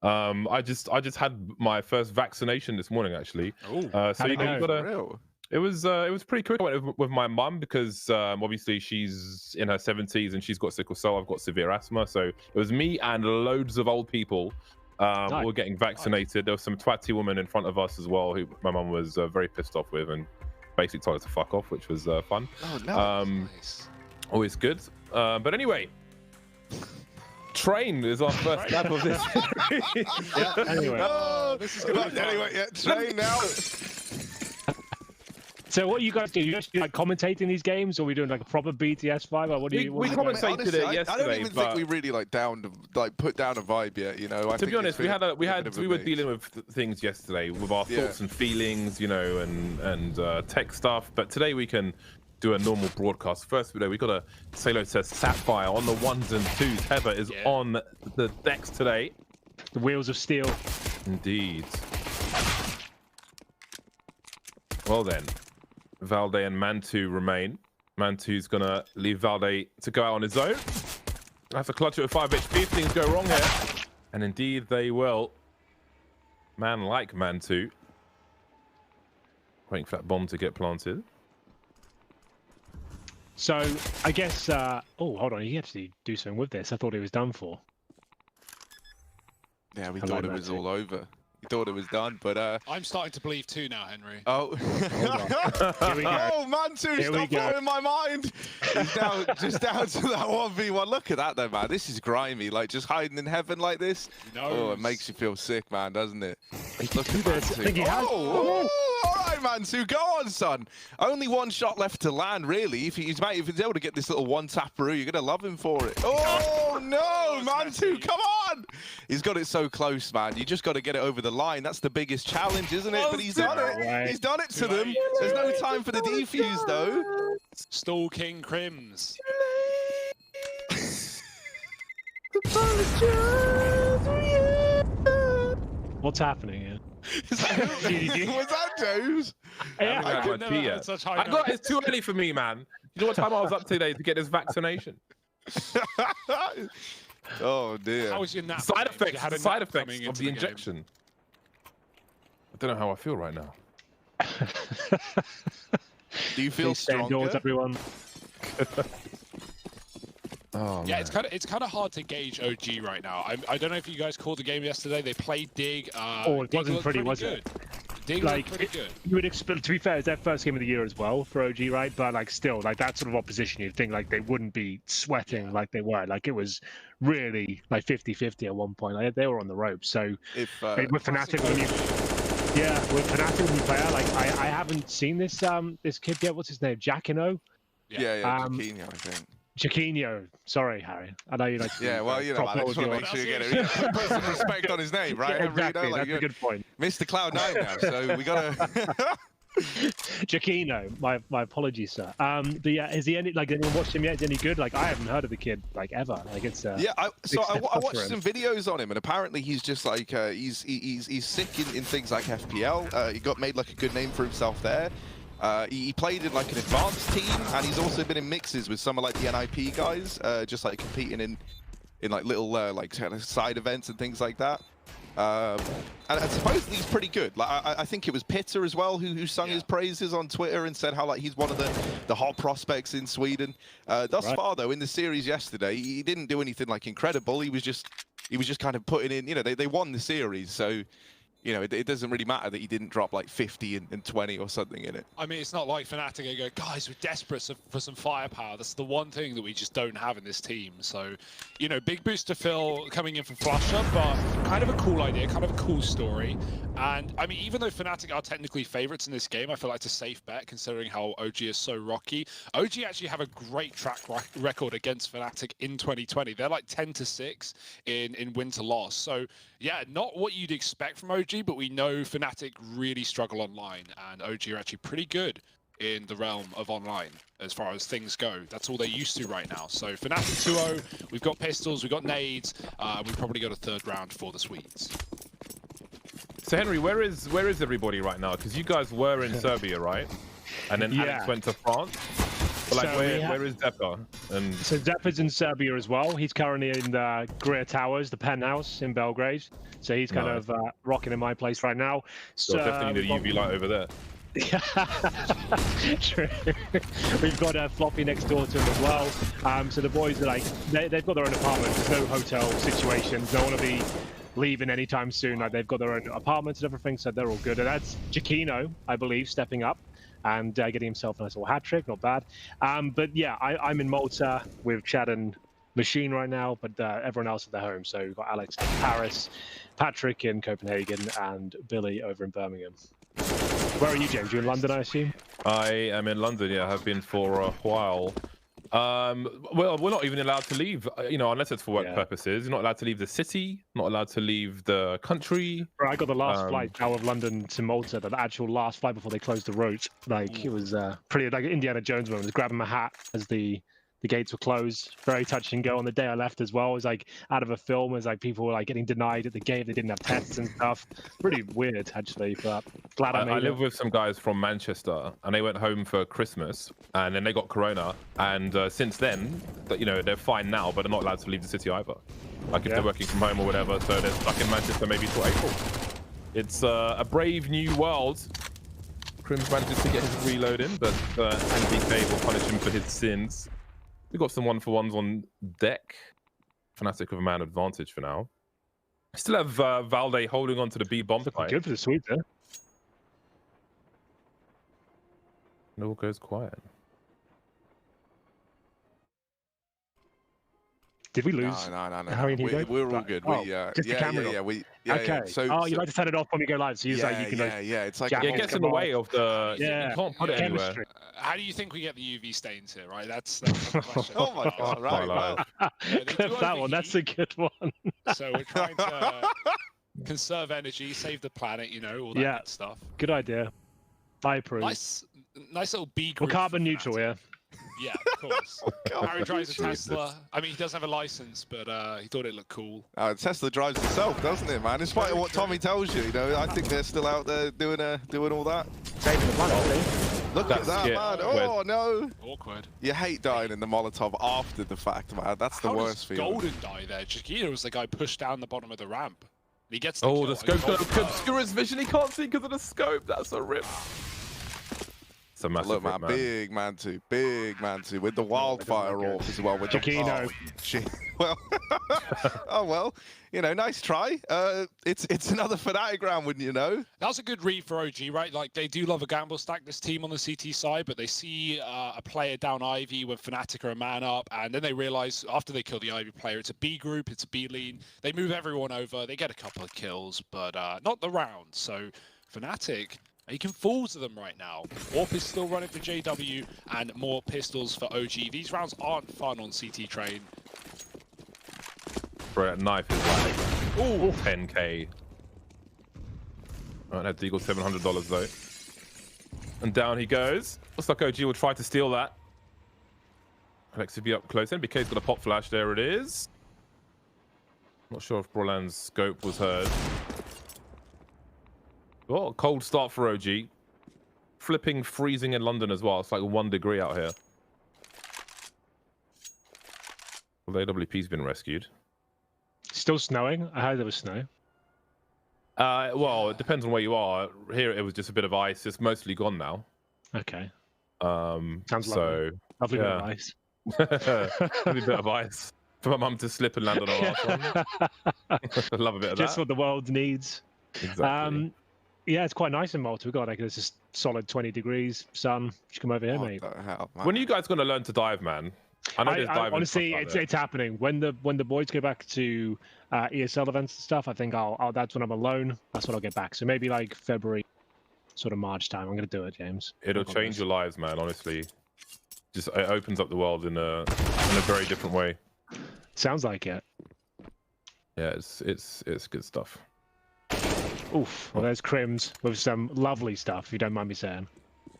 I just had my first vaccination this morning, actually. Oh, So you gotta. Real? It was pretty quick. I went with my mum because obviously she's in her 70s and she's got sickle cell. I've got severe asthma, so it was me and loads of old people all getting vaccinated. There was some twatty woman in front of us as well, who my mum was very pissed off with, and basically told us to fuck off, which was fun. Oh no! Nice. Always good. But anyway, train is our first lap of this. yeah. Anyway, this is good. Anyway, yeah, train now. So what you guys do? You actually like commentating these games, or are we doing like a proper BTS vibe? Or what do you? We commentated honestly, it yesterday. I don't even think we really put down a vibe yet. You know, to be honest, we were dealing with things yesterday with our thoughts and feelings, you know, and tech stuff. But today we can do a normal broadcast. First video, we got a say hello to Sapphire on the 1s and 2s. Heather is on the decks today. The wheels of steel. Indeed. Well then. Valde and Mantu remain. Mantu's gonna leave Valde to go out on his own. Have to clutch it with 5 HP if things go wrong here. And indeed they will. Man like Mantu. Waiting for that bomb to get planted. So I guess oh hold on, he actually do something with this. I thought it was done for. Yeah, we thought it was all over. We thought it was done, but I'm starting to believe too now, Henry. Oh, Here we go. Oh, Mantu, stop blowing my mind. He's now just down to that 1v1. Look at that, though, man. This is grimy. Like just hiding in heaven like this. Oh, it makes you feel sick, man, doesn't it? Look at Mantu. Oh, all right, Mantu, go on, son. Only one shot left to land, really. If he's able to get this little one-tapperoo, you're gonna love him for it. Oh no, Mantu, come on! He's got it so close, man. You just got to get it over the line. That's the biggest challenge, isn't it? But he's done it. He's done it to them. There's no time for the defuse, though. Stalking Crims. What's happening here? Was that Joe's? Yeah. I could never have such high got it's too early for me, man. You know what time I was up today to get this vaccination? Oh dear. How was your nap? Side effects of the game? injection. I don't know how I feel right now. Do you feel stronger? Everyone. Oh, yeah, man. it's kind of hard to gauge OG right now. I don't know if you guys called the game yesterday. They played Dig. It wasn't pretty, was it? Dig like, pretty good. You would expect, to be fair, it's their first game of the year as well for OG, right? But like still, like that sort of opposition, you'd think like they wouldn't be sweating like they were. Like it was really like 50-50 at one point. Like, they were on the ropes. So with Fnatic, with Fnatic when you play out, like I haven't seen this this kid yet. What's his name? Jackino? Yeah, Jaquinho, I think. Jaquinho. Sorry, Harry. I know you like. Yeah, well, you know, man, I just want to make sure you get it. Put some respect on his name, right? Yeah, exactly. That's a good point. Mr. Cloud9 now, so we gotta. Jaquinho, my apologies, sir. But yeah, is he any like anyone watched him yet? Is he any good? Like I haven't heard of the kid like ever. Like it's yeah. I watched some videos on him, and apparently he's just like he's sick in things like FPL. He got made like a good name for himself there. He played in like an advanced team, and he's also been in mixes with some of like the NIP guys, just like competing in like little like side events and things like that. And supposedly he's pretty good. Like I think it was Pitter as well who sung his praises on Twitter and said how like he's one of the hot prospects in Sweden. Thus far though, in the series yesterday, he didn't do anything like incredible. He was just kind of putting in. You know, they won the series, so. You know, it doesn't really matter that he didn't drop like 50 and 20 or something in it. I mean, it's not like Fnatic go, guys, we're desperate for some firepower. That's the one thing that we just don't have in this team. So, you know, big boost to Phil coming in from Flusher, but kind of a cool idea, kind of a cool story. And I mean, even though Fnatic are technically favorites in this game, I feel like it's a safe bet considering how OG is so rocky. OG actually have a great track record against Fnatic in 2020. They're like 10-6 in win to loss. So yeah, not what you'd expect from OG, but we know Fnatic really struggle online, and OG are actually pretty good in the realm of online as far as things go. That's all they're used to right now. So Fnatic 2-0, we've got pistols, we've got nades, we've probably got a third round for the Swedes. So Henry, where is everybody right now? Because you guys were in Serbia, right? And then Alex went to France. But like, where is Zephyr? And so Zephyr's in Serbia as well. He's currently in the Greer Towers, the penthouse in Belgrade. So he's kind of rocking in my place right now. So definitely need a UV light over there. Yeah, true. We've got a Floppy next door to him as well. So the boys are like, they've got their own apartment. There's no hotel situations. They want to be leaving anytime soon. Like they've got their own apartments and everything, so they're all good. And that's Giacchino, I believe, stepping up and getting himself a nice little hat trick. Not bad. But yeah, I'm in Malta with Chad and Machine right now, but everyone else at their home. So we've got Alex in Paris, Patrick in Copenhagen, and Billy over in Birmingham. Where are you, James? You're in London, I assume? I am in London, yeah. I have been for a while. Well, we're not even allowed to leave, unless it's for work purposes. You're not allowed to leave the city, not allowed to leave the country. I got the last flight out of London to Malta, the actual last flight before they closed the road. Like, it was pretty, like Indiana Jones moment. I was grabbing my hat as the gates were closed. Very touch and go. On the day I left as well, it was like out of a film. It was like people were like getting denied at the gate. They didn't have tests and stuff. Pretty weird, actually, but glad I made it. I live with some guys from Manchester, and they went home for Christmas, and then they got corona. And since then, they're fine now, but they're not allowed to leave the city either. Like if they're working from home or whatever, so they're stuck in Manchester maybe till April. It's a brave new world. Crims manages to get his reload in, but NBK will punish him for his sins. We've got some 1-for-1s on deck. Fnatic with a man advantage for now. Still have Valde holding on to the B bomb site. Good for the sweep there. It all goes quiet. Did we lose? No. Hugo? We're all good. Just the camera. Okay. So you like to set it off when we go live, so you can It's like it gets in the way of the. You can't put it anywhere. How do you think we get the UV stains here? Right, that's the question. Oh my god! Right, well. Clip that one. That's a good one. So we're trying to conserve energy, save the planet, all that good stuff. Good idea. I approve. Nice little B group. We're carbon neutral, yeah. Yeah, of course. Harry drives a Tesla. I mean, he doesn't have a license, but he thought it looked cool. Tesla drives itself, doesn't it, man? In spite of what Tommy tells you, I think they're still out there doing all that. Saving the planet, Look at that, man. Oh, no. Awkward. You hate dying in the Molotov after the fact, man. That's the worst feeling. How does Golden die there? Giacchino was the guy pushed down the bottom of the ramp. He gets the scope's going to obscure his vision. He can't see because of the scope. That's a rip. It's a massive Look, man, big man too with the wildfire off as well. With Giacchino. Well, nice try. It's another Fnatic round, wouldn't you know? That was a good read for OG, right? Like, they do love a gamble stack, this team on the CT side, but they see a player down Ivy when Fnatic are a man up, and then they realize after they kill the Ivy player, it's a B group, it's a B lean. They move everyone over, they get a couple of kills, but not the round. So Fnatic, he can fall to them right now. Warp is still running for JW, and more pistols for OG. These rounds aren't fun on CT Train. Bro, that knife is like 10k. Right, that Deagle $700 though. And down he goes. Looks like OG will try to steal that. Alex will be up close. NBK's got a pop flash. There it is. Not sure if Brolan's scope was heard. Oh, cold start for OG. Flipping freezing in London as well. It's like 1 degree out here. Well, the AWP's been rescued. Still snowing? I heard there was snow. Well, it depends on where you are. Here it was just a bit of ice. It's mostly gone now. Okay. Sounds lovely. Lovely bit of ice. Lovely bit of ice. For my mum to slip and land on her last one. I love a bit of that. Just what the world needs. Exactly. Yeah, it's quite nice in Malta. We've got like this is solid 20 degrees, sun. You should come over here, mate. When are you guys going to learn to dive, man? I know there's diving. Honestly, it's happening. When the boys go back to ESL events and stuff, I think that's when I'm alone. That's when I'll get back. So maybe like February, sort of March time. I'm going to do it, James. It'll change your lives, man. Honestly, just it opens up the world in a very different way. Sounds like it. Yeah, it's good stuff. Oof. Well, there's Crims with some lovely stuff, if you don't mind me saying.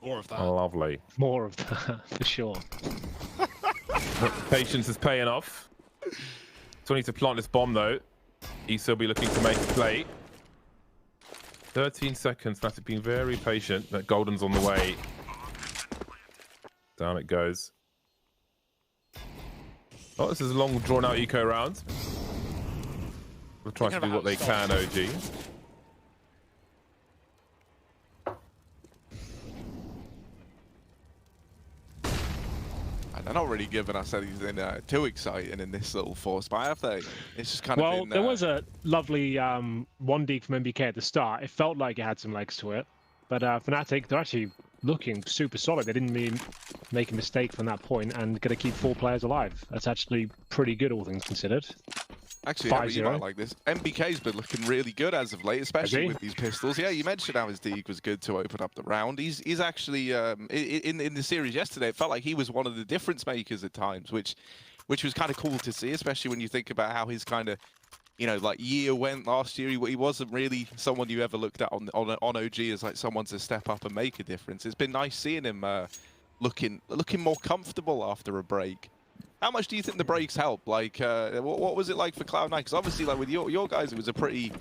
More of that. Lovely. More of that, for sure. Patience is paying off. Still need to plant this bomb, though. Issa will be looking to make a play. 13 seconds. Fnatic being very patient. That Golden's on the way. Down it goes. Oh, this is a long, drawn-out eco round. We'll try to do what they can, OG. And they're not really giving us anything too exciting in this little force buy, have they? It's just kind of Well, there was a lovely 1D from MBK at the start. It felt like it had some legs to it. But Fnatic, they're actually looking super solid. They didn't really make a mistake from that point and going to keep 4 players alive. That's actually pretty good, all things considered. Actually, you might like this. MBK's been looking really good as of late, especially with these pistols. Yeah, you mentioned how his Deeg was good to open up the round. He's actually in the series yesterday. It felt like he was one of the difference makers at times, which was kind of cool to see, especially when you think about how his kind of like year went last year. He wasn't really someone you ever looked at on OG as like someone to step up and make a difference. It's been nice seeing him looking more comfortable after a break. How much do you think the breaks help? Like, what was it like for Cloud9? Because obviously, like with your guys, it was a pretty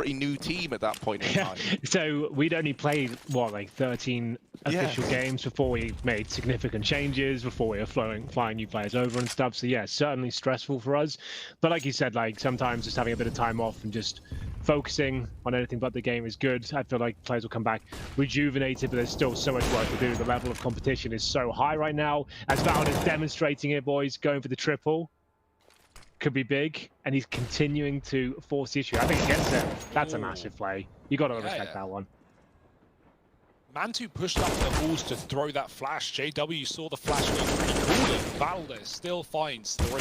new team at that point in time. So we'd only played what, like 13 official games before we made significant changes, before we were flying new players over and stuff. So yeah, certainly stressful for us. But like you said, like sometimes just having a bit of time off and just focusing on anything but the game is good. I feel like players will come back rejuvenated, but there's still so much work to do. The level of competition is so high right now. As Valde is demonstrating it, boys, going for the triple. Could be big, and he's continuing to force the issue. I think he gets it. That's a massive play. You got to respect that one. Mantu pushed up the walls to throw that flash. JW saw the flash go pretty cool. Valde still finds 3.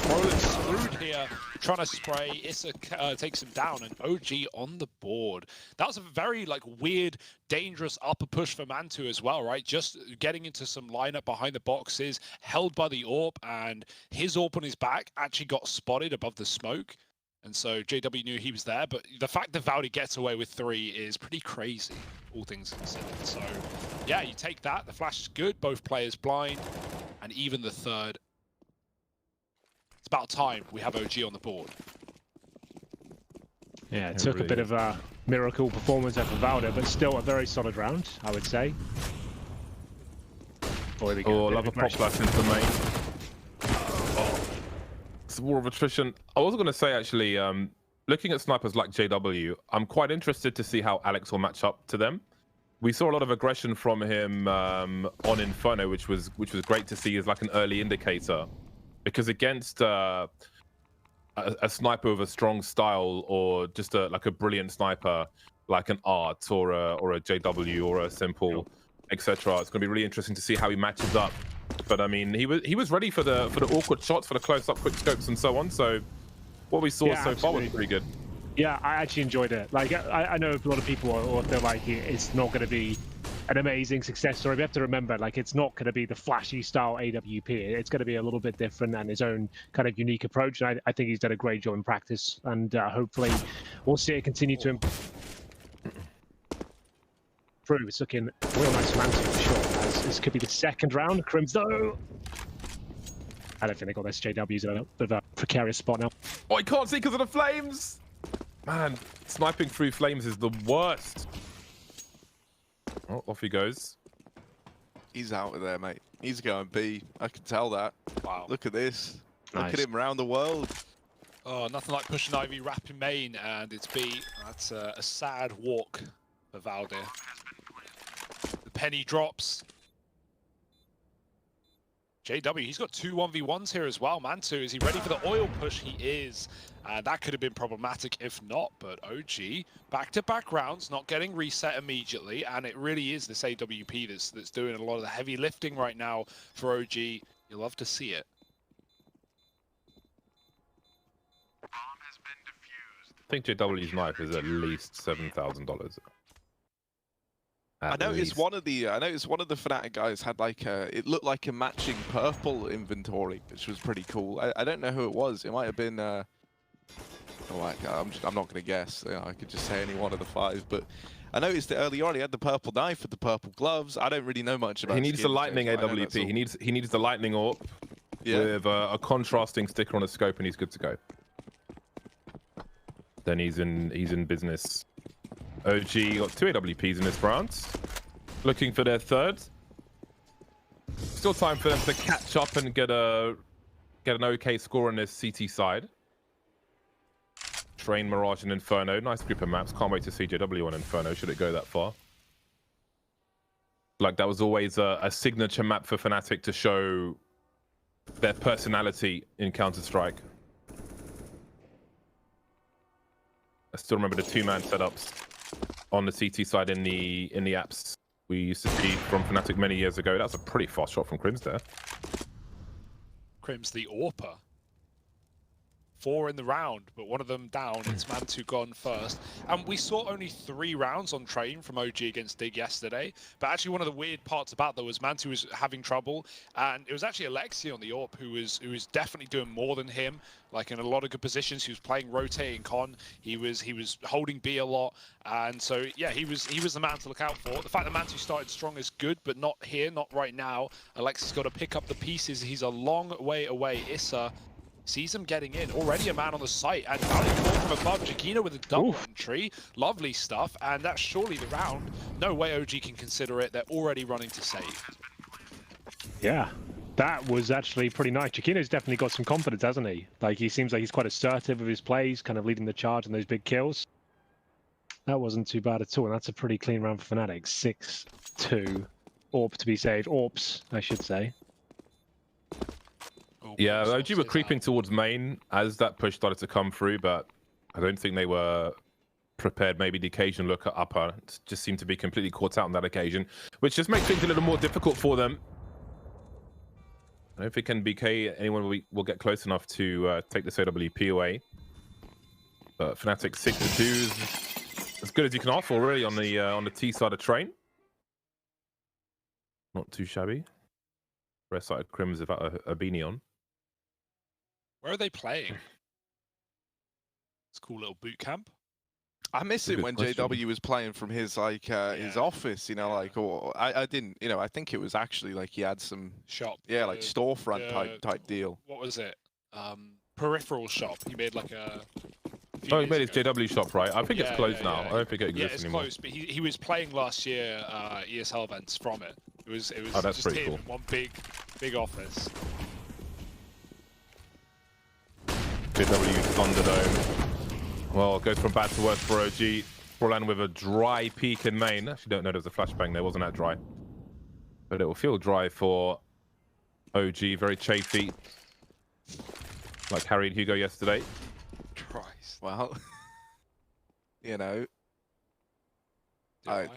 Roland's screwed here, trying to spray. Issa takes him down, and OG on the board. That was a very weird, dangerous upper push for Mantu as well, right? Just getting into some lineup behind the boxes, held by the AWP, and his AWP on his back actually got spotted above the smoke. And so JW knew he was there, but the fact that Valde gets away with 3 is pretty crazy, all things considered. So, yeah, you take that. The flash is good. Both players blind, and even the third. It's about time we have OG on the board. Yeah, it took a bit of a miracle performance there for Valde, but still a very solid round, I would say. Oh, I love a pop flash into main. War of attrition. I was going to say, actually, looking at snipers like JW, I'm quite interested to see how Alex will match up to them. We saw a lot of aggression from him on Inferno, which was great to see as like an early indicator, because against a sniper with a strong style, or just like a brilliant sniper like an Art or a JW or a Simple, etc., it's going to be really interesting to see how he matches up. But I mean, he was ready for the awkward shots, for the close-up quick scopes and so on. So what we saw so far was pretty good. Yeah, I actually enjoyed it. Like, I know a lot of people will feel like it's not going to be an amazing success story. We have to remember, like, it's not going to be the flashy style AWP. It's going to be a little bit different and his own kind of unique approach. And I think he's done a great job in practice, and hopefully we'll see it continue to improve. It's looking real nice for Mantu for sure. This could be the second round. Crimson. I don't think they got this. JW's in a bit of a precarious spot now. Oh, I can't see because of the flames. Man, sniping through flames is the worst. Oh, off he goes. He's out of there, mate. He's going B. I can tell that. Wow. Look at this. Nice. Look at him around the world. Oh, nothing like pushing Ivy, wrapping main, and it's B. That's a sad walk for Valde. The penny drops. JW, he's got 2 1v1s here as well. Mantu, is he ready for the oil push? He is. And that could have been problematic if not. But OG, back-to-back rounds, not getting reset immediately. And it really is this AWP that's doing a lot of the heavy lifting right now for OG. You'll love to see it. I think JW's knife is at least $7,000. I noticed one of the Fnatic guys had like it looked like a matching purple inventory, which was pretty cool. I don't know who it was. It might have been I'm not going to guess. I could just say any one of the 5, but I noticed it early on. He had the purple knife with the purple gloves. I don't really know much about. He needs the lightning AWP. He needs the lightning AWP with a contrasting sticker on a scope, and he's good to go. Then he's in business. OG got 2 AWPs in this round, looking for their third. Still time for them to catch up and get get an okay score on this CT side. Train, Mirage, and Inferno. Nice group of maps. Can't wait to see JW on Inferno, should it go that far. Like, that was always a signature map for Fnatic to show their personality in Counter-Strike. I still remember the two-man setups on the CT side in the apps we used to see from Fnatic many years ago. That was a pretty fast shot from Crims there. Crims the AWPer. 4 in the round, but one of them down. It's Mantu gone first. And we saw only 3 rounds on Train from OG against Dig yesterday. But actually one of the weird parts about that was Mantu was having trouble. And it was actually Alexi on the AWP who was definitely doing more than him. Like in a lot of good positions. He was playing rotating con. He was holding B a lot. And so yeah, he was the man to look out for. The fact that Mantu started strong is good, but not here, not right now. Alexi's got to pick up the pieces. He's a long way away. Issa sees him getting in. Already a man on the site, and Valley called from above. Jakina with a double entry. Lovely stuff, and that's surely the round. No way OG can consider it. They're already running to save. Yeah, that was actually pretty nice. Jakina's definitely got some confidence, hasn't he? Like, he seems like he's quite assertive with his plays, kind of leading the charge in those big kills. That wasn't too bad at all, and that's a pretty clean round for Fnatic. 6-2. AWP to be saved. AWPs, I should say. Yeah, OG were creeping towards main as that push started to come through, but I don't think they were prepared. Maybe the occasional look at upper just seemed to be completely caught out on that occasion, which just makes things a little more difficult for them. I don't think BK anyone will get close enough to take this AWP away. But Fnatic 6-2 is as good as you can ask for, really, on the T side of Train. Not too shabby. Rest side of Crims without a beanie on. Where are they playing? It's a cool little boot camp. I miss it when JW was playing from his his office, you know, like, or I didn't, you know, I think it was actually like he had some shop, like storefront type deal. What was it? Peripheral shop. He made like a. Oh, he made his JW shop, right? I think it's closed now. I don't think it exists anymore. Yeah, it's closed, but he was playing last year ESL events from it. It was that's just pretty him cool. in one big office. JW Thunderdome. Well, it goes from bad to worse for OG. Forlan with a dry peak in main. Actually, don't know there's a flashbang there. Wasn't that dry? But it will feel dry for OG. Very chafy. Like Harry and Hugo yesterday. Christ. Well, you know. Yeah,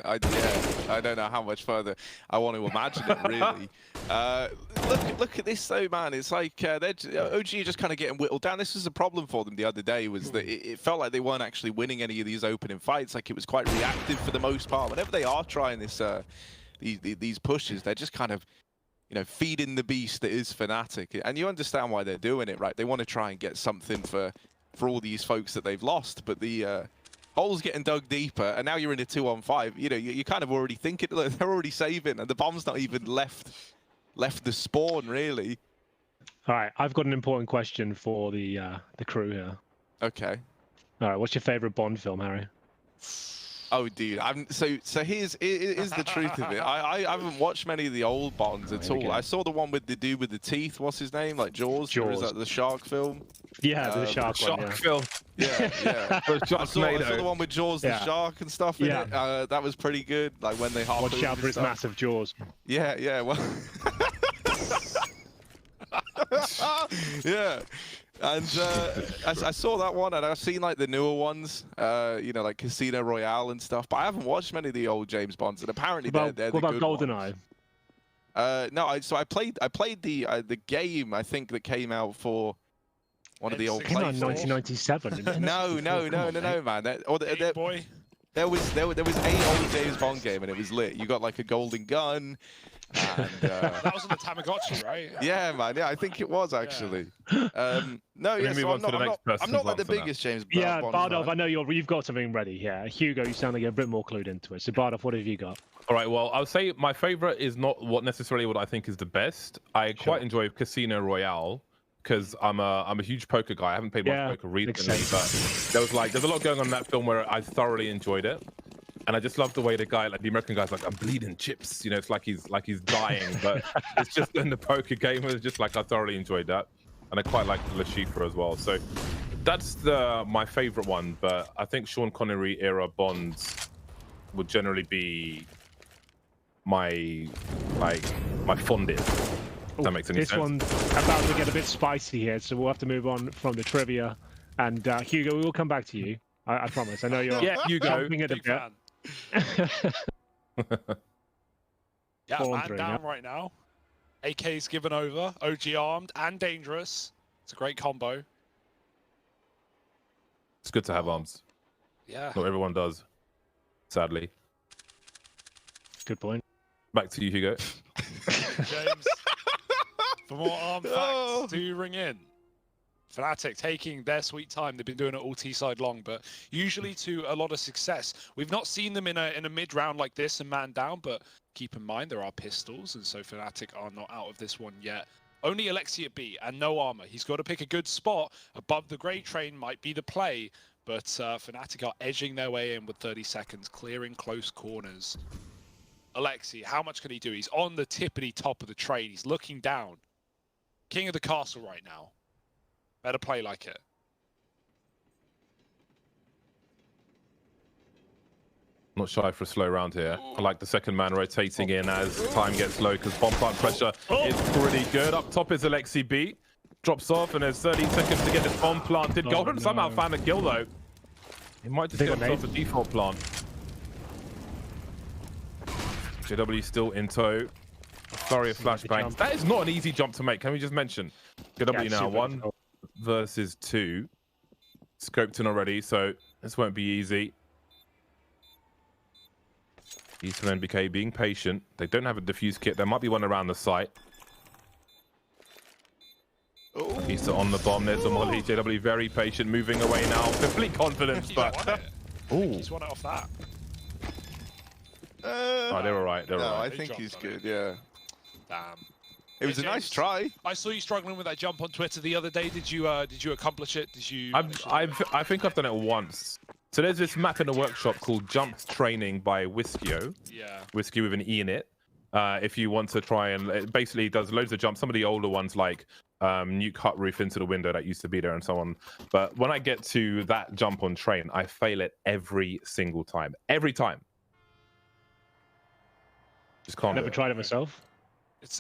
I don't know how much further I want to imagine it, really. Look at this, though, man. It's like OG just kind of getting whittled down. This was a problem for them the other day, was that it felt like they weren't actually winning any of these opening fights. Like, it was quite reactive for the most part. Whenever they are trying this, these pushes, they're just kind of, you know, feeding the beast that is Fnatic. And you understand why they're doing it, right? They want to try and get something for all these folks that they've lost. But the hole's getting dug deeper, and now you're in a 2-on-5. You know, you kind of already thinking they're already saving, and the bomb's not even left the spawn, really. All right, I've got an important question for the crew here. Okay. All right, what's your favorite Bond film, Harry? Oh, dude, so here's the truth of it. I haven't watched many of the old Bonds at all. I saw the one with the dude with the teeth. What's his name? Like Jaws? Or is that the shark film? Yeah, the shark film. Yeah. I saw the one with Jaws, the shark and stuff in it. That was pretty good. Like when they harpooned. Watch out for his massive jaws. Yeah. Well. Yeah. And I saw that one, and I've seen like the newer ones, you know, like Casino Royale and stuff. But I haven't watched many of the old James Bonds, and apparently they're the good ones. What about GoldenEye? No, I played the game, I think, that came out for one of the old. Came out in 1997. No, man. Boy. There was a old James Bond game, and it was lit. You got like a golden gun. And, that was on the Tamagotchi, right? Yeah, man. Yeah, I think it was actually. No, yeah. So I'm not like the biggest James Bond. Yeah, Bardolph, I know you've got something ready. Yeah, Hugo, you sound like you're a bit more clued into it. So Bardolph, what have you got? All right. Well, I'll say my favorite is not necessarily what I think is the best. I quite enjoy Casino Royale because I'm a huge poker guy. I haven't played much poker recently, but there's a lot going on in that film where I thoroughly enjoyed it. And I just love the way the American guy's like, I'm bleeding chips. You know, it's like he's dying, but it's just in the poker game. It's just like, I thoroughly enjoyed that. and I quite like Lashifa as well. So that's my favorite one. But I think Sean Connery era Bonds would generally be my fondest. If that makes any sense. This one's about to get a bit spicy here, so we'll have to move on from the trivia. And Hugo, we will come back to you. I promise. I know you're Hugo. Big fan. Yeah, man down right now. AK's given over. OG armed and dangerous. It's a great combo. It's good to have arms. Yeah. Not everyone does, sadly. Good point. Back to you, Hugo. James, for more arm facts, do ring in. Fnatic taking their sweet time. They've been doing it all T-side long, but usually to a lot of success. We've not seen them in a mid-round like this and man down, but keep in mind there are pistols, and so Fnatic are not out of this one yet. Only Alexi at B and no armor. He's got to pick a good spot. Above the grey train might be the play, but Fnatic are edging their way in with 30 seconds, clearing close corners. Alexi, how much can he do? He's on the tippity top of the train. He's looking down. King of the castle right now. Better play like it. Not shy for a slow round here. I like the second man rotating in as time gets low because bomb plant pressure is pretty good. Up top is Alexi B. Drops off and there's 30 seconds to get this bomb planted. Golden somehow found a kill though. He might just get himself a default plant. JW still in tow. A flurry of flashbangs. That is not an easy jump to make. Can we just mention? JW now 1 versus 2. Scoped in already, so this won't be easy. East from NBK being patient. They don't have a defuse kit. There might be one around the site. He's on the bomb. There's a molly. JW very patient, moving away now. Complete confidence, but he's won it off that. Oh, they're all right. They're all right. I think he's good. Yeah. Damn. It was a nice try. I saw you struggling with that jump on Twitter the other day. Did you accomplish it? Did you? I think I've done it once. So there's this map in the workshop called Jump Training by Whiskyo. Yeah. Whiskey with an E in it. If you want to try and it basically does loads of jumps. Some of the older ones like nuke hut roof into the window that used to be there and so on. But when I get to that jump on train, I fail it every single time. Every time. Just can't. Never tried it myself.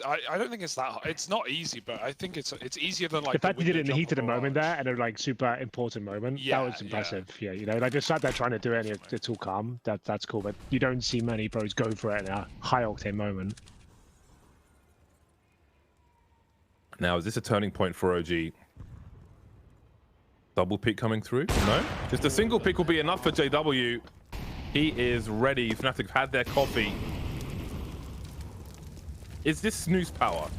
I don't think it's that hard. It's not easy, but I think it's easier than like the fact you did it in the heat of the moment there, and a like super important moment. Yeah, that was impressive. Yeah, you know, like just sat there trying to do it, and it's all calm. That's cool, but you don't see many pros go for it in a high octane moment. Now, is this a turning point for OG? Double pick coming through? No, just a single pick will be enough for JW. He is ready. Fnatic have had their coffee. Is this snooze power?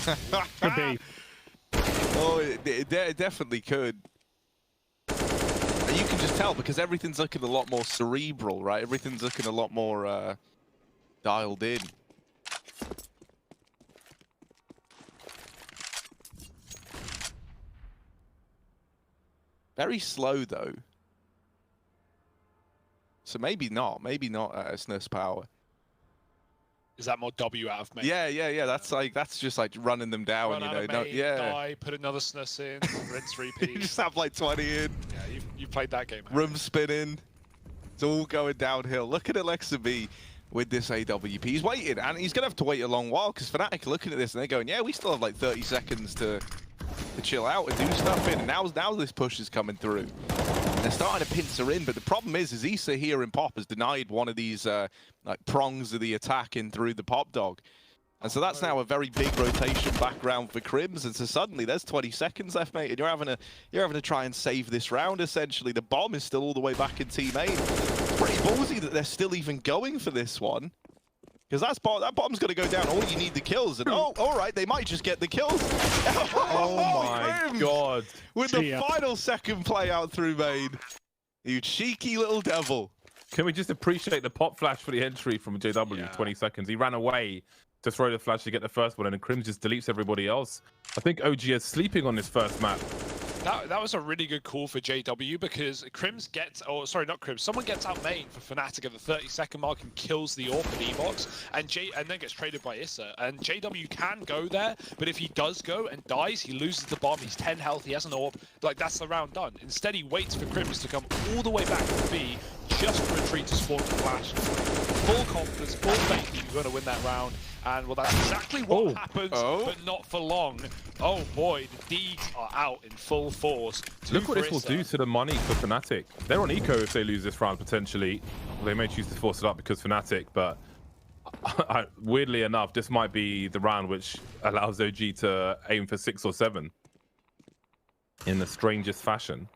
Could be. Oh, it definitely could. And you can just tell because everything's looking a lot more cerebral, right? Everything's looking a lot more dialed in. Very slow though. So maybe not snooze power. Is that more W out of me? Yeah. That's just like running them down, Run you out know. of No, main, yeah. die, put another snus in, rinse, repeat. You just have like 20 in. Yeah, you played that game. Room spinning. It's all going downhill. Look at Alexa B with this AWP. He's waiting, and he's gonna have to wait a long while because Fnatic are looking at this and they're going, yeah, we still have like 30 seconds to chill out and do stuff in. And now this push is coming through. They're starting to pincer in, but the problem is Issa here in Pop has denied one of these like prongs of the attack in through the Pop Dog. And so that's now a very big rotation background for Crims, and so suddenly there's 20 seconds left, mate, and you're having to try and save this round, essentially. The bomb is still all the way back in Team A. It's pretty ballsy that they're still even going for this one. Because that bomb's going to go down. All you need the kills. And oh, all right, they might just get the kills. Oh my god. With the final second play out through main. You cheeky little devil. Can we just appreciate the pop flash for the entry from JW? Yeah. 20 seconds. He ran away to throw the flash to get the first one, and then Crims just deletes everybody else. I think OG is sleeping on this first map. That was a really good call for JW because Crims gets, or sorry, not Crims, someone gets out main for Fnatic at the 30-second mark and kills the AWP at E-Box, and then gets traded by Issa. And JW can go there, but if he does go and dies, he loses the bomb. He's 10 health, he has an AWP. Like, that's the round done. Instead, he waits for Crims to come all the way back to B just to retreat to spawn to flash. Full confidence, full faith he's going to win that round. And well, that's exactly what happens, but not for long. Oh boy, the Deegs are out in full force. Look what this will do to the money for Fnatic. They're on eco if they lose this round, potentially. Well, they may choose to force it up because Fnatic, but weirdly enough, this might be the round which allows OG to aim for 6 or 7 in the strangest fashion.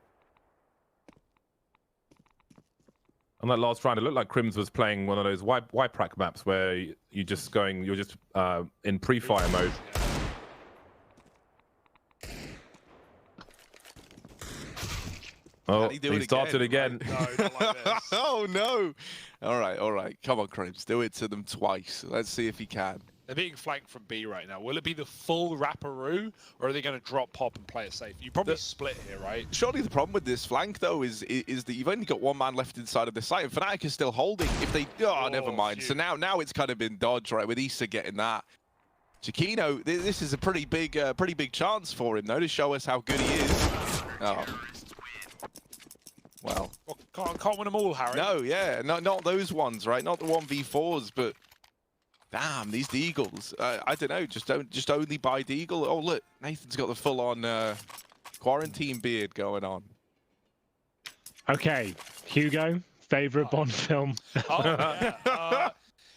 On that last round, it looked like Crims was playing one of those Y-Prac maps where you're just in pre-fire mode. Oh, he started again. No, not like this. Oh no! All right. Come on, Crims, do it to them twice. Let's see if he can. They're being flanked from B right now. Will it be the full wrapperoo, or are they going to drop pop and play it safe? You probably split here, right? Surely the problem with this flank, though, is that you've only got one man left inside of the site, and Fnatic is still holding. If they... Oh, never mind. Phew. So now it's kind of been dodged, right, with Issa getting that. Chiquino, this is a pretty big chance for him, though, to show us how good he is. Oh. Well, can't win them all, Harry. No, yeah, not those ones, right? Not the 1v4s, but... Damn, these Deagles. I don't know, just only buy Deagle. Oh, look, Nathan's got the full-on quarantine beard going on. Okay, Hugo, favorite Bond film? Oh, yeah.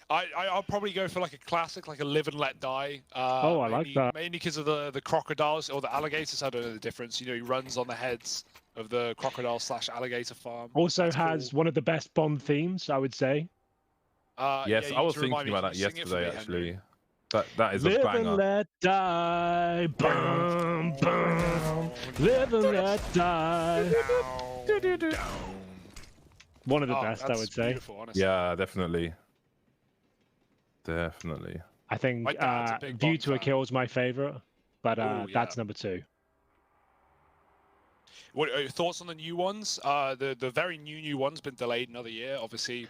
I'll probably go for like a classic, like a Live and Let Die. I like that. Mainly because of the crocodiles or the alligators. I don't know the difference. You know, he runs on the heads of the crocodile / alligator farm. Also has one of the best Bond themes, I would say. Yes, I was thinking about that yesterday, actually. That is a banger. Live and let die, boom, boom. Live and let die. One of the best, I would say. Yeah, definitely. Definitely. I think View to a Kill is my favorite, but that's number 2. What are your thoughts on the new ones? The very new one's been delayed another year, obviously.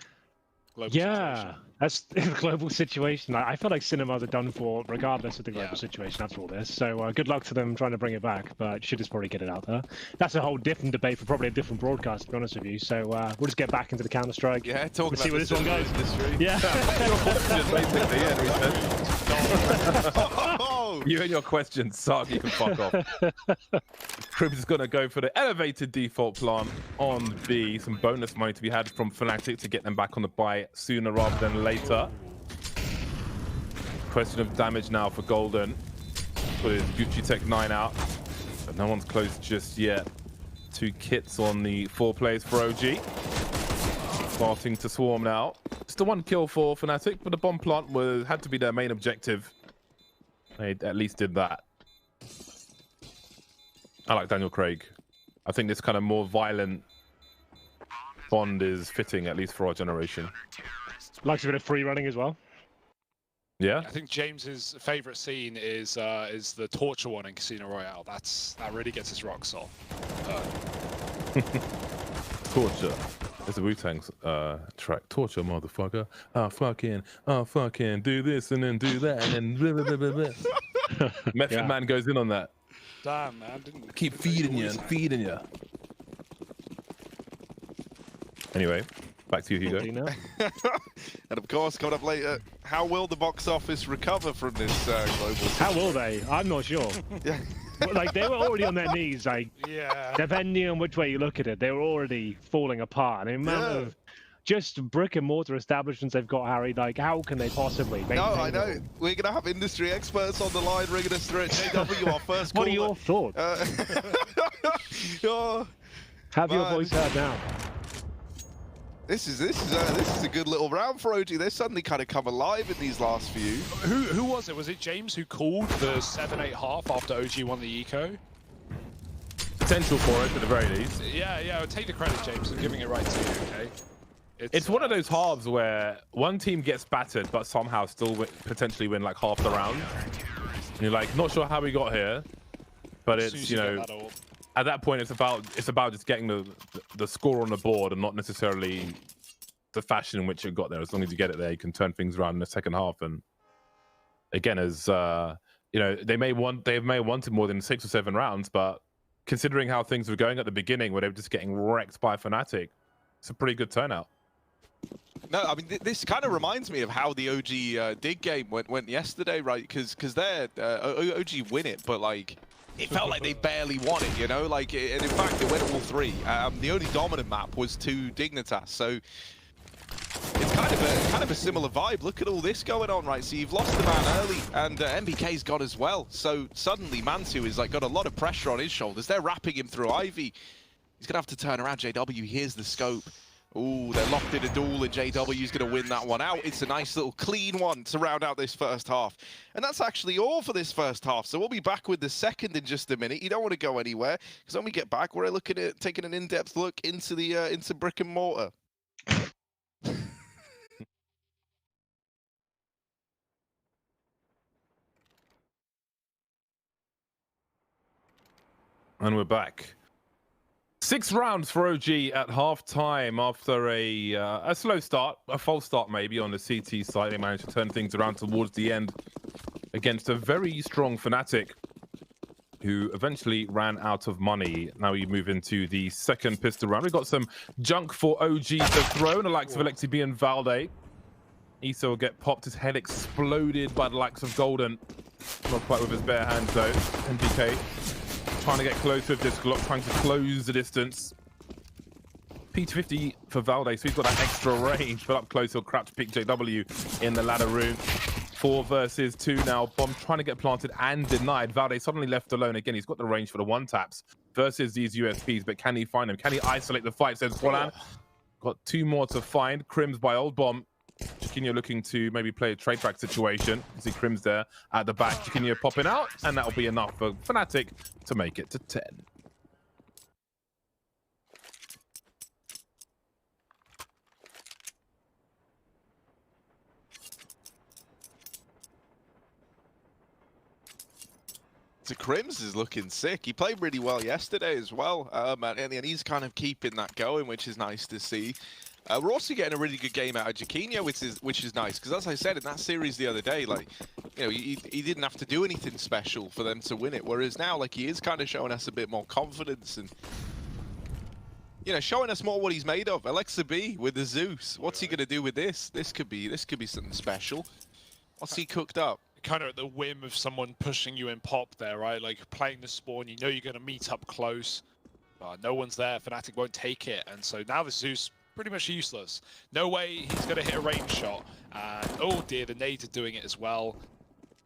Situation. That's the global situation. I feel like cinemas are done for regardless of the global situation after all this. So good luck to them trying to bring it back, but should just probably get it out there. That's a whole different debate for probably a different broadcast, to be honest with you. So we'll just get back into the Counter-Strike. Yeah, talk about see where this one goes. Yeah. You and your questions suck. You can fuck off. Crims is going to go for the elevated default plant on B. Some bonus money to be had from Fnatic to get them back on the buy sooner rather than later. Question of damage now for Golden. With Gucci Tech 9 out. But no one's close just yet. 2 kits on the 4 players for OG. Starting to swarm now. Just a 1 kill for Fnatic, but the bomb plant had to be their main objective. They at least did that. I like Daniel Craig. I think this kind of more violent Bond is fitting, at least for our generation. Likes a bit of free running as well. Yeah. I think James's favorite scene is the torture one in Casino Royale. That really gets his rocks off. Torture. It's a Wu-Tang track. Torture, motherfucker. I'll fucking do this and then do that and blah, blah, blah, blah. Method Man goes in on that. Damn, man. Keep feeding you and feeding you. Anyway, back to you, Hugo. And of course, coming up later, how will the box office recover from this global? How will they? I'm not sure. Yeah. Like, they were already on their knees, like, depending on which way you look at it, they were already falling apart. And the amount of just brick and mortar establishments they've got, Harry, like, how can they possibly maintain? No, I know. We're going to have industry experts on the line ringing us through it. JW, our first What are your thoughts? Have your voice heard now. This is a good little round for OG. They're suddenly kind of come alive in these last few. Who was it? Was it James who called the 7-8 half after OG won the eco? Potential for it, at the very least. Yeah. Take the credit, James. I'm giving it right to you. Okay. It's one of those halves where one team gets battered, but somehow still potentially win like half the round. And you're like, not sure how we got here, but it's at that point, it's about just getting the score on the board and not necessarily the fashion in which it got there. As long as you get it there, you can turn things around in the second half. And again, as you know, they may have wanted more than 6 or 7 rounds, but considering how things were going at the beginning, where they were just getting wrecked by Fnatic, it's a pretty good turnout. No, I mean, this kind of reminds me of how the OG Dig game went yesterday, right? Because they're OG win it, but like it felt like they barely won it, you know? Like, and in fact, they went all 3. The only dominant map was to Dignitas, so it's kind of a similar vibe. Look at all this going on, right? So you've lost the man early, and MBK's got as well. So suddenly Mantu is like got a lot of pressure on his shoulders. They're wrapping him through Ivy. He's gonna have to turn around. JW, here's the scope. Ooh, they're locked in a duel, and JW's going to win that one out. It's a nice little clean one to round out this first half. And that's actually all for this first half. So we'll be back with the second in just a minute. You don't want to go anywhere, because when we get back, we're looking at taking an in-depth look into the into brick and mortar. And we're back. 6 rounds for OG at half-time after a slow start, a false start maybe on the CT side. They managed to turn things around towards the end against a very strong Fnatic, who eventually ran out of money. Now we move into the second pistol round. We've got some junk for OG to throw, the likes of Alexi B and Valde. Issa will get popped, his head exploded by the likes of Golden. Not quite with his bare hands though. MBK trying to get close with this Glock, trying to close the distance. P250 for Valde, so he's got that extra range, but up close he'll crouch pick JW in the ladder room. 4 versus 2 now. Bomb trying to get planted and denied. Valde suddenly left alone again. He's got the range for the 1-taps versus these USPs, but can he find them? Can he isolate the fight, says Polan. Got 2 more to find. Crims by Old Bomb. Chiquinho looking to maybe play a trade track situation. You see Crims there at the back. Chiquinho popping out, and that'll be enough for Fnatic to make it to 10. So Crims is looking sick. He played really well yesterday as well, and he's kind of keeping that going, which is nice to see. We're also getting a really good game out of Chiquinho, which is nice, because as I said in that series the other day, like, you know, he didn't have to do anything special for them to win it, whereas now, like, he is kind of showing us a bit more confidence and, you know, showing us more what he's made of. Alexa B with the Zeus. What's he gonna do with this? This could be something special. What's he cooked up? Kind of at the whim of someone pushing you in pop there, right? Like playing the spawn, you know you're going to meet up close. No one's there. Fnatic won't take it, and so now the Zeus pretty much useless. No way he's going to hit a range shot. And oh dear, the nades are doing it as well.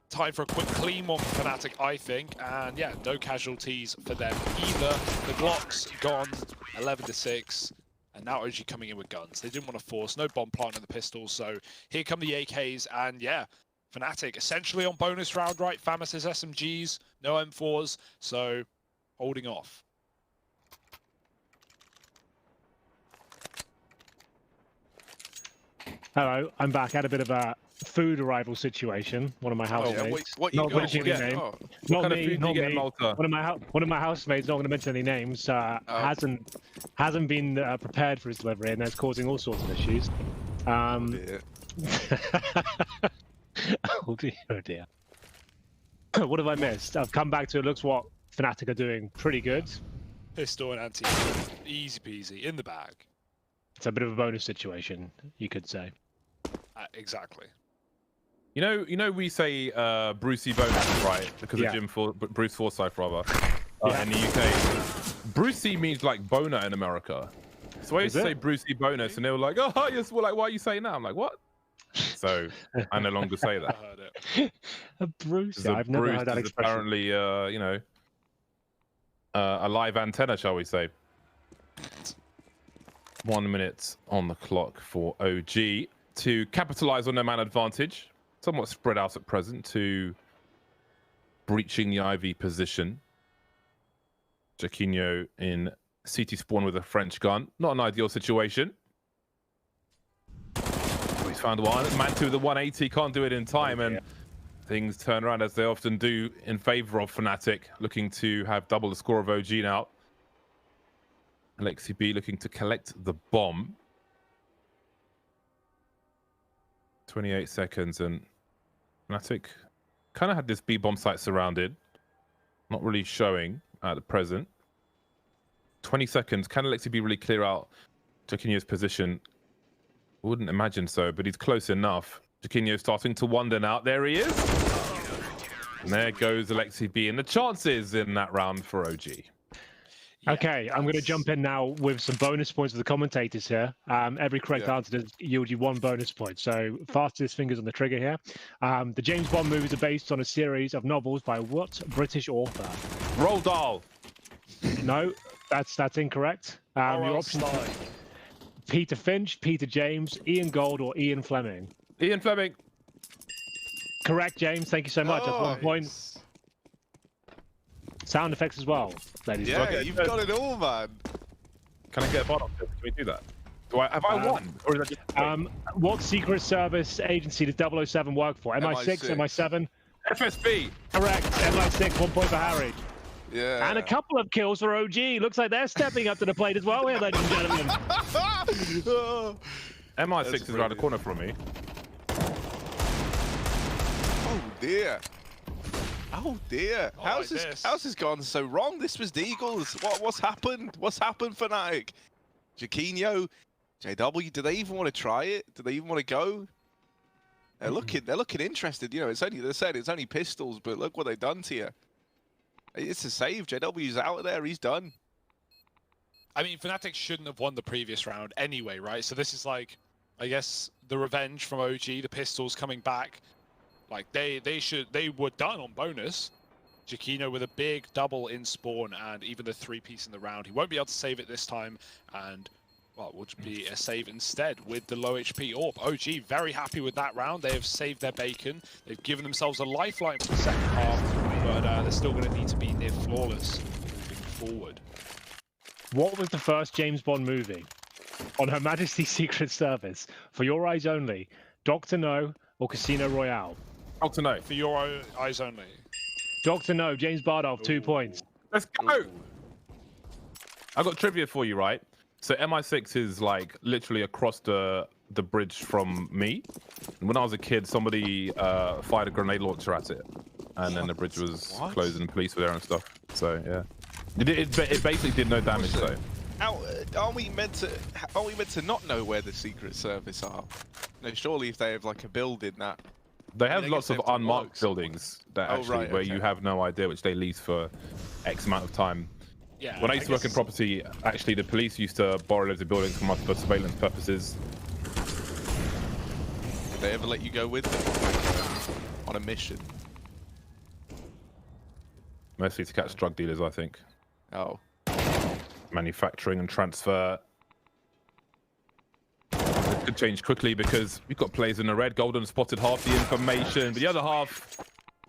Time for a quick clean one for Fnatic, I think. And yeah, no casualties for them either. The Glocks gone, 11-6. And now OG coming in with guns. They didn't want to force, no bomb plant in the pistols. So here come the AKs, and yeah, Fnatic essentially on bonus round, right? Famus's SMGs, no M4s, so holding off. Hello, I'm back. Had a bit of a food arrival situation. One of my housemates. What you not mentioning any name. What Not kind of me. food do Not you get in me. Malta? One of my housemates. Not going to mention any names. Hasn't been prepared for his delivery, and that's causing all sorts of issues. Oh dear. Oh dear, oh dear. What have I missed? I've come back to it. Looks what Fnatic are doing pretty good. Pistol and anti, easy peasy, in the bag. It's a bit of a bonus situation, you could say. Exactly. You know, we say Brucey bonus, right? Because of Bruce Forsyth, rather, in the UK. Brucey means like boner in America. So I used to say Brucey bonus, and they were like, "Oh, yes." Well, like, why are you saying that? I'm like, what? So I no longer say that. I heard it. A Bruce. I've never heard that expression. Apparently, you know, a live antenna, shall we say? 1 minute on the clock for OG to capitalize on their man advantage. Somewhat spread out at present to breaching the IV position. Chiquinho in CT spawn with a French gun. Not an ideal situation. He's found one. Mantu with the 180, can't do it in time, and things turn around as they often do in favor of Fnatic, looking to have double the score of OG now. Alexi B looking to collect the bomb. 28 seconds, and Fnatic kind of had this B bomb site surrounded. Not really showing at the present. 20 seconds. Can Alexi B really clear out Jaquinho's position? Wouldn't imagine so, but he's close enough. Jaquinho starting to wonder now. There he is. And there goes Alexi B, and the chances in that round for OG. Okay, I'm going to jump in now with some bonus points for the commentators here. Every correct answer does yield you 1 bonus point. So fastest fingers on the trigger here. The James Bond movies are based on a series of novels by what British author? Roald Dahl. No, that's incorrect. Your options are Peter Finch, Peter James, Ian Gold, or Ian Fleming. Ian Fleming. Correct, James. Thank you so much. That's 1 point. Sound effects as well, ladies. Yeah, you've got it all, man. Can I get a Bardolph? Can we do that? Have I won? Or is that just what secret service agency does 007 work for? MI6, MI7? FSB. Correct. MI6, 1 point for Harry. Yeah. And a couple of kills for OG. Looks like they're stepping up to the plate as well here, ladies and gentlemen. MI6 is around the corner from me. Oh dear. Oh dear. How's this gone so wrong? This was the Eagles. What's happened? What's happened, Fnatic? Jaquinho, JW, do they even want to try it? Do they even want to go? They're looking interested. You know, they said it's only pistols, but look what they've done to you. It's a save. JW's out of there. He's done. I mean, Fnatic shouldn't have won the previous round anyway, right? So this is like, I guess, the revenge from OG, the pistols coming back. Like, they were done on bonus. Jaquinho with a big double in spawn and even the 3-piece in the round. He won't be able to save it this time, and, well, will be a save instead with the low HP AWP. OG very happy with that round. They have saved their bacon. They've given themselves a lifeline for the second half, but they're still going to need to be near flawless moving forward. What was the first James Bond movie on Her Majesty's Secret Service? For Your Eyes Only, Dr. No, or Casino Royale? Dr. No. For Your Eyes Only. Dr. No, James Bardolph, 2 points. Let's go. I got trivia for you, right? So MI6 is like literally across the bridge from me. And when I was a kid, somebody fired a grenade launcher at it, and then the bridge was closed and the police were there and stuff. So yeah, it basically did no damage though. Aren't we meant to not know where the Secret Service are? No, surely if they have like a building that. They have lots of unmarked buildings that where you have no idea, which they lease for X amount of time. Yeah. When I used to work in property, actually the police used to borrow loads of buildings from us for surveillance purposes. Did they ever let you go with them on a mission? Mostly to catch drug dealers, I think. Oh. Manufacturing and transfer. It could change quickly because we've got players in the red. Golden spotted half the information, but the other half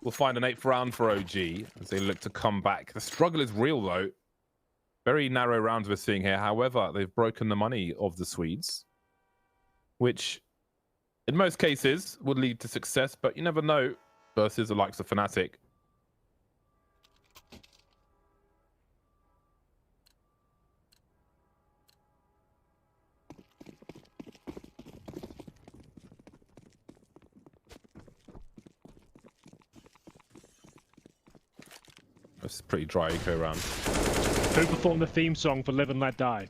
will find an 8th round for OG as they look to come back. The struggle is real though. Very narrow rounds we're seeing here. However, they've broken the money of the Swedes, which in most cases would lead to success, but you never know versus the likes of Fnatic. It's a pretty dry eco round. Who performed the theme song for Live and Let Die?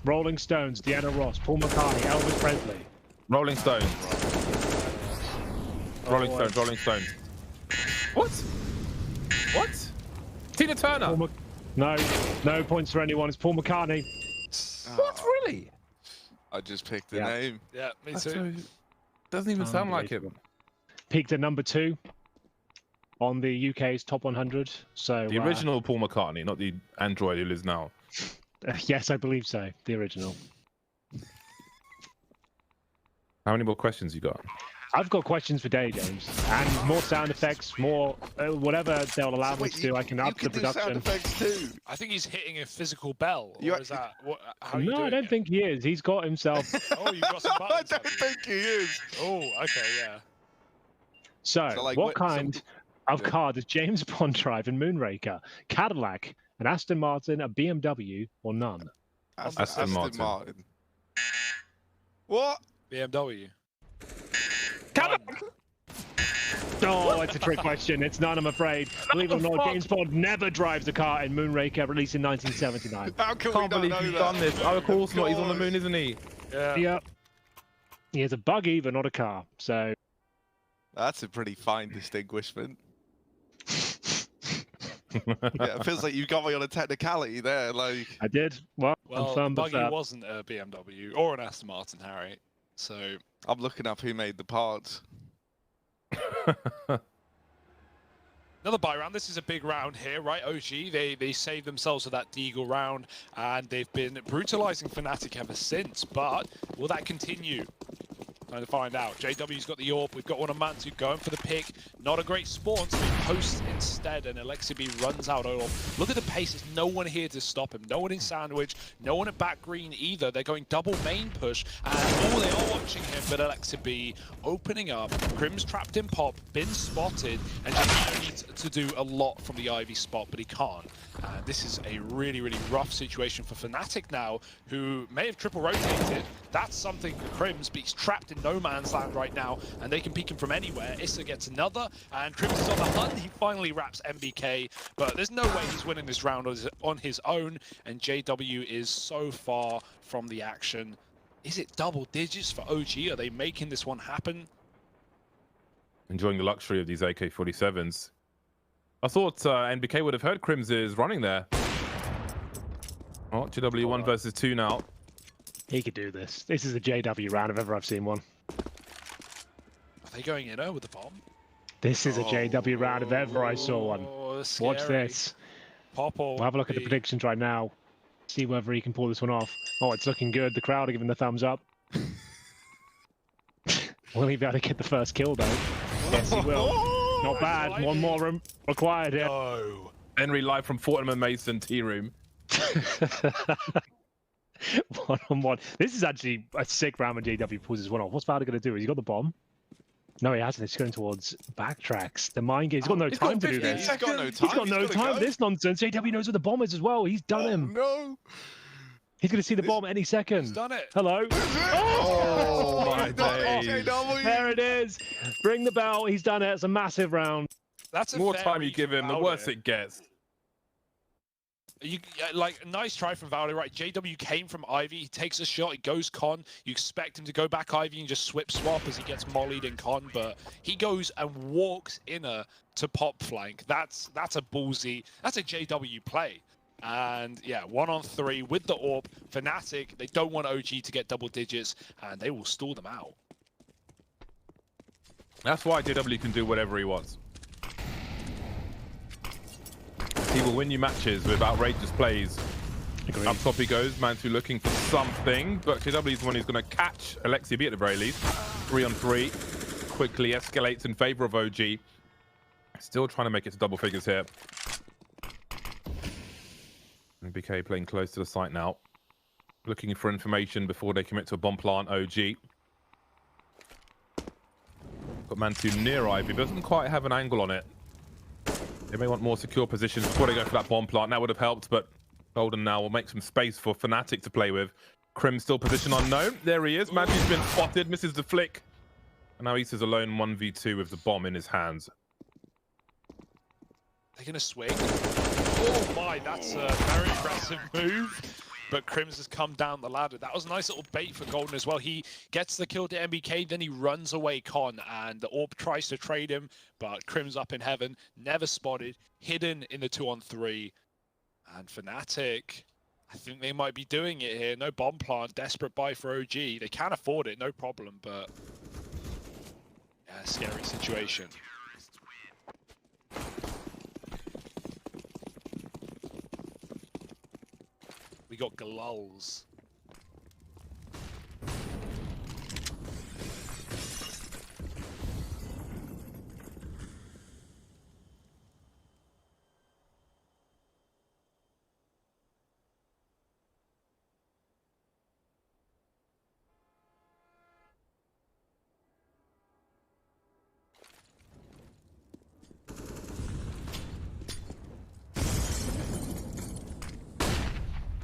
Rolling Stones, Diana Ross, Paul McCartney, Elvis Presley. Rolling Stones. Rolling Stones, Rolling Stones. What? What? Tina Turner? No points for anyone. It's Paul McCartney. What, really? I just picked the name. Yeah, me too. So, doesn't even sound like it. Peaked at number 2 on the UK's top 100. So the original Paul McCartney, not the android who lives now. Yes, I believe so. The original. How many more questions you got? I've got questions for Day, James, and more sound effects, more whatever they'll allow me to do. I can up the production. Sound effects too. I think he's hitting a physical bell. Or is that what? How no, I don't think he is. He's got himself. Oh, you've got some buttons. I don't think he is. Oh, okay, yeah. So like, what kind of car does James Bond drive in Moonraker? Cadillac, an Aston Martin, a BMW, or none? Aston Martin. What? BMW. Come on! Oh, it's a trick question. It's none, I'm afraid. Believe it or not, James Bond never drives a car in Moonraker, released in 1979. How can Can't believe he's done this. Oh, of course not. He's on the moon, isn't he? Yeah. Yep. He has a buggy, but not a car. So that's a pretty fine distinguishment. Yeah, it feels like you got me on a technicality there. Like I did. Well, the buggy wasn't a BMW or an Aston Martin, Harry. So I'm looking up who made the parts. Another buy round. This is a big round here, right? OG, they saved themselves with that Deagle round, and they've been brutalizing Fnatic ever since. But will that continue? Trying to find out. JW's got the AWP. We've got one of Mantu going for the pick. Not a great spawn, so he posts instead, and Alexibi runs out. Look at the pace. There's no one here to stop him. No one in sandwich. No one at back green either. They're going double main push, and they are watching him, but Alexibi opening up. Crim's trapped in pop, been spotted, and JW needs to do a lot from the Ivy spot, but he can't. This is a really, really rough situation for Fnatic now, who may have triple rotated. That's something for Crims, but he's trapped in no man's land right now, and they can peek him from anywhere. Issa gets another, and Crims is on the hunt. He finally wraps MBK, but there's no way he's winning this round on his own, and JW is so far from the action. Is it double digits for OG? Are they making this one happen? Enjoying the luxury of these AK-47s. I thought NBK would have heard Crims is running there. Oh, JW 1 versus 2 now. He could do this. This is a JW round if ever I've seen one. Are they going in with the bomb? This is a JW round if ever I saw one. Watch this. Popple. We'll have a look at the predictions right now. See whether he can pull this one off. Oh, it's looking good. The crowd are giving the thumbs up. Will he be able to get the first kill though? Yes, he will. Not bad. One more required here. No. Henry live from Fortnum & Mason tea room. 1-on-1. This is actually a sick round when JW pulls his one off. What's Valder going to do? Has he got the bomb? No, he hasn't. He's going towards backtracks. The mind game. He's got no time to do this. He's got no time. He's got no time for this nonsense. JW knows where the bomb is as well. He's done him. No. He's going to see the bomb any second. He's done it. Hello. Oh, my days. There it is. Ring the bell. He's done it. It's a massive round. That's a more time you give him, the worse it gets. Like, nice try from Valder, right? JW came from Ivy, he takes a shot, he goes con. You expect him to go back Ivy and just swap as he gets mollied in con, but he goes and walks inner to pop flank. That's a ballsy, that's a JW play. And yeah, 1-on-3 with the AWP. Fnatic, they don't want OG to get double digits, and they will stall them out. That's why JW can do whatever he wants. He will win you matches with outrageous plays. Agreed. Up top he goes. Mantu looking for something, but JW is the one who's going to catch Alexibi at the very least. 3-on-3. Quickly escalates in favor of OG. Still trying to make it to double figures here. And BK playing close to the site now. Looking for information before they commit to a bomb plant. OG. Got Mantu near Ivy, but doesn't quite have an angle on it. They may want more secure positions before they go for that bomb plant. That would have helped, but Golden now will make some space for Fnatic to play with. Crim still position unknown. There he is. Mantu's been spotted, misses the flick. And now Issa's alone 1v2 with the bomb in his hands. They're going to swing. Oh my, that's a very aggressive move. But Crims has come down the ladder. That was a nice little bait for Golden as well. He gets the kill to MBK, then he runs away con, and the AWP tries to trade him, but Crims up in heaven, never spotted, hidden in the 2-on-3. And Fnatic, I think they might be doing it here. No bomb plant, desperate buy for OG. They can afford it, no problem, but yeah, scary situation. We got Galulls.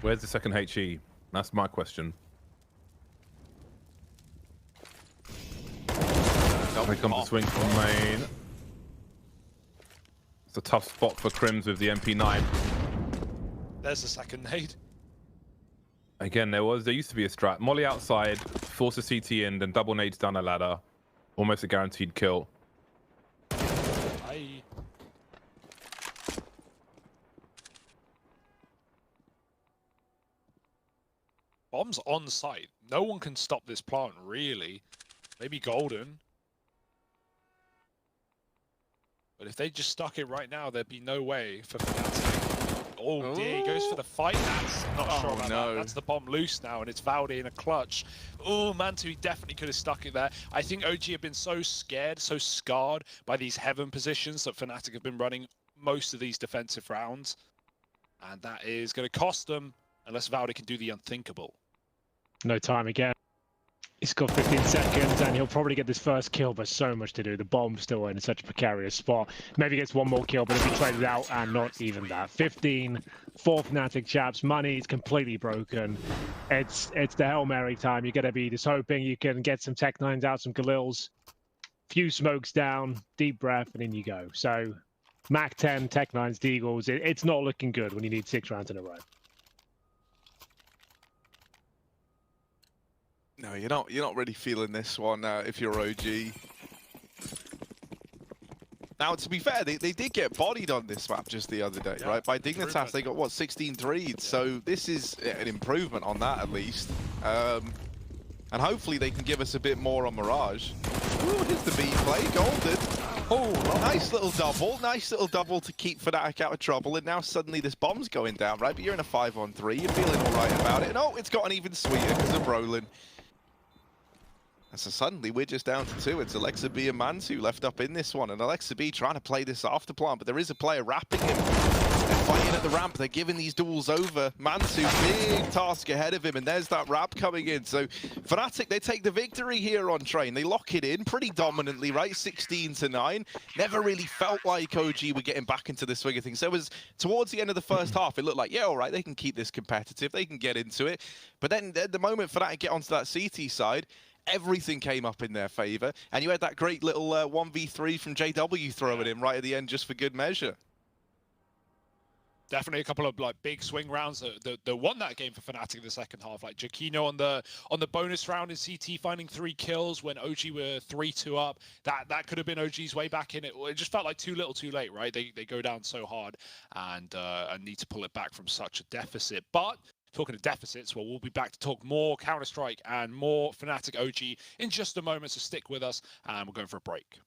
Where's the second HE? That's my question. Here comes the swing from main. It's a tough spot for Crims with the MP9. There's the second nade. Again, there used to be a strat. Molly outside, force a CT in, then double nades down a ladder. Almost a guaranteed kill. Aye. Bomb's on site. No one can stop this plant, really. Maybe Golden. But if they just stuck it right now, there'd be no way for Fnatic. Oh dear, he goes for the fight. That's not sure about that. That's the bomb loose now, and it's Valde in a clutch. Oh, Mantu, he definitely could have stuck it there. I think OG have been so scared, so scarred by these heaven positions that Fnatic have been running most of these defensive rounds. And that is going to cost them, unless Valde can do the unthinkable. No time again. He's got 15 seconds, and he'll probably get this first kill, but so much to do. The bomb's still in such a precarious spot. Maybe gets one more kill, but if he traded out, and not even that. 15, 4 Fnatic chaps. Money is completely broken. It's the Hail Mary time. You're going to be just hoping you can get some Tech-9s out, some Galils. Few smokes down, deep breath, and in you go. So, Mac 10, Tech-9s, Deagles. It's not looking good when you need 6 rounds in a row. No, you're not really feeling this one if you're OG. Now, to be fair, they did get bodied on this map just the other day, right? By Dignitas, they got, what, 16 threes. So this is an improvement on that, at least. And hopefully they can give us a bit more on Mirage. Ooh, here's the B play, Golden. Oh, nice little double to keep Fnatic out of trouble. And now suddenly this bomb's going down, right? But you're in a 5-on-3, you're feeling all right about it. And oh, it's gotten even sweeter because of Roland. And so suddenly we're just down to 2. It's Alexa B and Mantu left up in this one. And Alexa B trying to play this after plant, but there is a player wrapping him. They're fighting at the ramp. They're giving these duels over. Mantu, big task ahead of him. And there's that wrap coming in. So Fnatic, they take the victory here on Train. They lock it in pretty dominantly, right? 16-9. Never really felt like OG were getting back into the swing of things. So it was towards the end of the first half, it looked like, yeah, all right, they can keep this competitive. They can get into it. But then at the moment Fnatic get onto that CT side, everything came up in their favor, and you had that great little 1v3 from JW throwing in right at the end just for good measure. Definitely a couple of like big swing rounds that won that game for Fnatic in the second half. Like Giacchino on the bonus round in CT finding 3 kills when OG were 3-2 up. That could have been OG's way back in it. It just felt like too little, too late, right? They go down so hard and need to pull it back from such a deficit. But talking of deficits, well, we'll be back to talk more Counter-Strike and more Fnatic OG in just a moment, so stick with us, and we're going for a break.